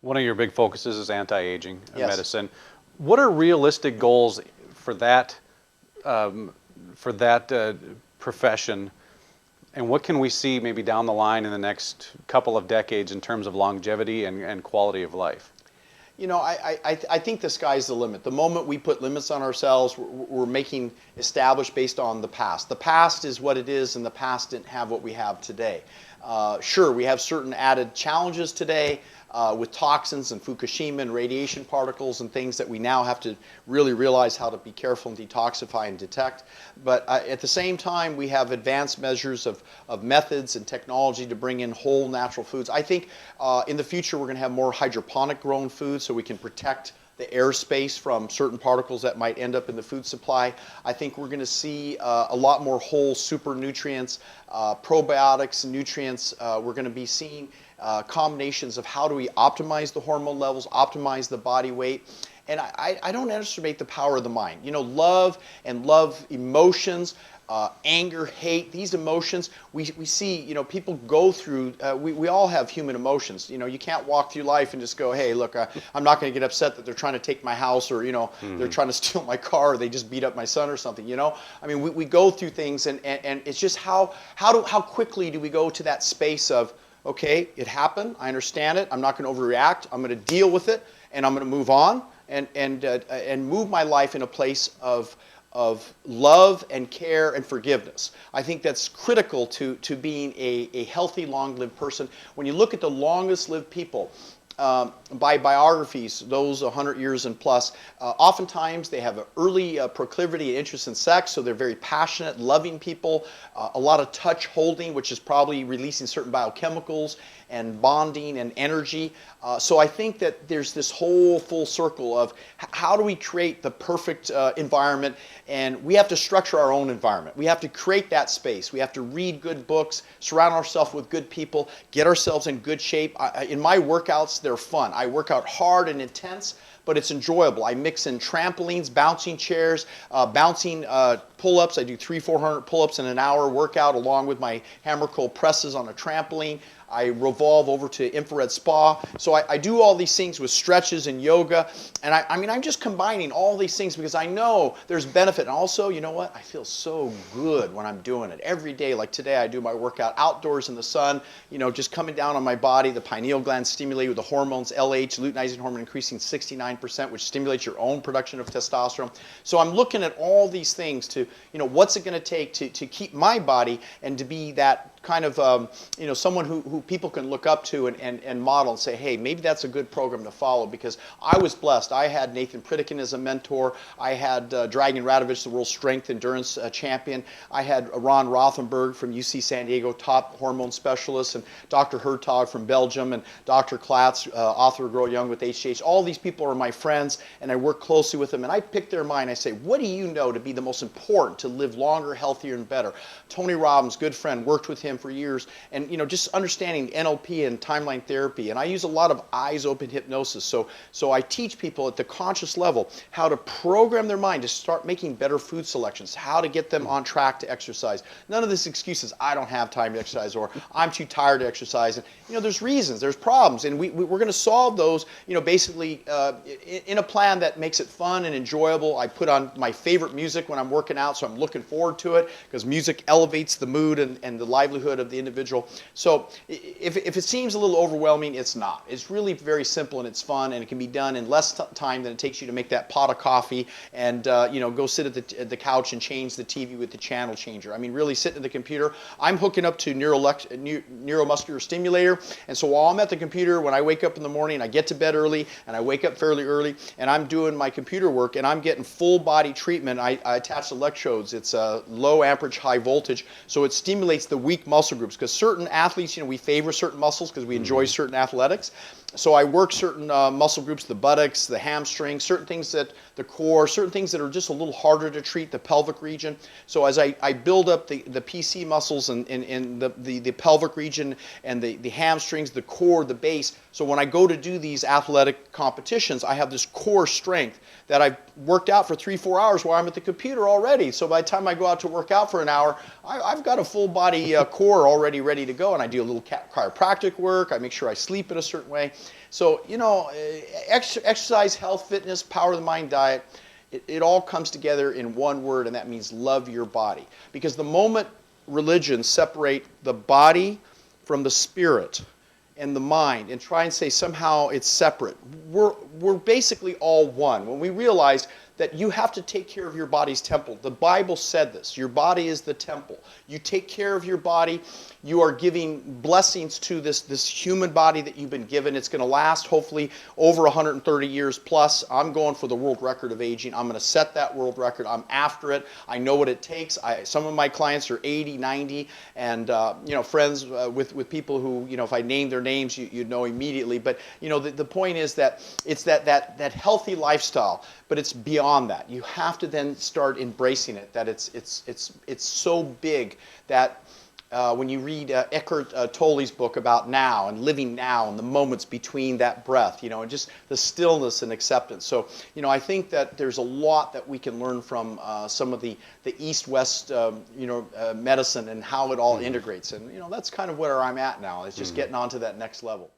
One of your big focuses is anti-aging Yes. medicine. What are realistic goals for that profession, and what can we see maybe down the line in the next couple of decades in terms of longevity and quality of life? You know, I think the sky's the limit. The moment we put limits on ourselves, we're making established based on the past. The past is what it is, and the past didn't have what we have today. Sure, we have certain added challenges today with toxins and Fukushima and radiation particles and things that we now have to really realize how to be careful and detoxify and detect. But at the same time, we have advanced measures of methods and technology to bring in whole natural foods. I think in the future we're going to have more hydroponic grown foods so we can protect the airspace from certain particles that might end up in the food supply. I think we're going to see a lot more whole super nutrients, probiotics, and nutrients. We're going to be seeing combinations of how do we optimize the hormone levels, optimize the body weight. And I don't underestimate the power of the mind. You know, love emotions, anger, hate, these emotions, we see, you know, people go through, we all have human emotions. You know, you can't walk through life and just go, hey, look, I'm not going to get upset that they're trying to take my house, or, you know, they're trying to steal my car, or they just beat up my son or something, you know? I mean, we go through things, and it's just how quickly do we go to that space of, okay, it happened, I understand it, I'm not going to overreact, I'm going to deal with it, and I'm going to move on, and move my life in a place of love and care and forgiveness. I think that's critical to being a healthy, long-lived person. When you look at the longest-lived people, by biographies, those 100 years and plus, oftentimes they have an early proclivity and interest in sex, so they're very passionate, loving people, a lot of touch holding, which is probably releasing certain biochemicals and bonding and energy. So I think that there's this whole full circle of how do we create the perfect environment, and we have to structure our own environment. We have to create that space. We have to read good books, surround ourselves with good people, get ourselves in good shape. In my workouts, they're fun. I work out hard and intense, but it's enjoyable. I mix in trampolines, bouncing chairs, bouncing pull-ups. I do 300-400 pull-ups in an hour workout along with my hammer curl presses on a trampoline. I revolve over to infrared spa. So I do all these things with stretches and yoga. And I mean, I'm just combining all these things because I know there's benefit. And also, you know what? I feel so good when I'm doing it. Every day, like today, I do my workout outdoors in the sun, you know, just coming down on my body, the pineal gland stimulated with the hormones, LH, luteinizing hormone increasing 69%, which stimulates your own production of testosterone. So I'm looking at all these things to, you know, what's it going to take to keep my body and to be that kind of, you know, someone who people can look up to and model and say, hey, maybe that's a good program to follow, because I was blessed. I had Nathan Pritikin as a mentor. I had Dragan Radovich, the world strength endurance champion. I had Ron Rothenberg from UC San Diego, top hormone specialist, and Dr. Hertog from Belgium, and Dr. Klatz, author of Grow Young with HGH. All these people are my friends, and I work closely with them, and I pick their mind. I say, what do you know to be the most important to live longer, healthier, and better? Tony Robbins, good friend, worked with him for years, and, you know, just understanding NLP and timeline therapy. And I use a lot of eyes open hypnosis. So I teach people at the conscious level how to program their mind to start making better food selections, how to get them on track to exercise. None of this excuses, I don't have time to exercise, or I'm too tired to exercise. And, you know, there's reasons, there's problems, and we're going to solve those, you know, basically in a plan that makes it fun and enjoyable. I put on my favorite music when I'm working out, so I'm looking forward to it, because music elevates the mood and the livelihood of the individual. So if it seems a little overwhelming, it's not. It's really very simple, and it's fun, and it can be done in less time than it takes you to make that pot of coffee and you know, go sit at the couch and change the TV with the channel changer. I mean, really sitting at the computer. I'm hooking up to neuromuscular stimulator, and so while I'm at the computer, when I wake up in the morning, I get to bed early, and I wake up fairly early, and I'm doing my computer work, and I'm getting full body treatment. I attach electrodes. It's low amperage, high voltage, so it stimulates the weak muscle groups, because certain athletes, you know, we favor certain muscles because we enjoy certain athletics. So I work certain muscle groups, the buttocks, the hamstrings, certain things that the core, certain things that are just a little harder to treat, the pelvic region. So as I build up the PC muscles and the pelvic region and the hamstrings, the core, the base, so when I go to do these athletic competitions, I have this core strength that I've worked out for 3-4 hours while I'm at the computer already. So by the time I go out to work out for an hour, I've got a full body core already ready to go, and I do a little chiropractic work. I make sure I sleep in a certain way. So, exercise, health, fitness, power of the mind, diet, it all comes together in one word, and that means love your body. Because the moment religions separate the body from the spirit and the mind and try and say somehow it's separate, we're basically all one. When we realize that you have to take care of your body's temple. The Bible said this. Your body is the temple. You take care of your body. You are giving blessings to this human body that you've been given. It's going to last hopefully over 130 years plus. I'm going for the world record of aging. I'm going to set that world record. I'm after it. I know what it takes. Some of my clients are 80, 90, and friends with people who, if I name their names, you'd know immediately. But the point is that it's that healthy lifestyle, but it's beyond that. You have to then start embracing it. That it's so big that when you read Eckhart Tolle's book about now and living now and the moments between that breath, and just the stillness and acceptance. So, I think that there's a lot that we can learn from some of the East-West, medicine and how it all integrates. And, that's kind of where I'm at now, is just getting on to that next level.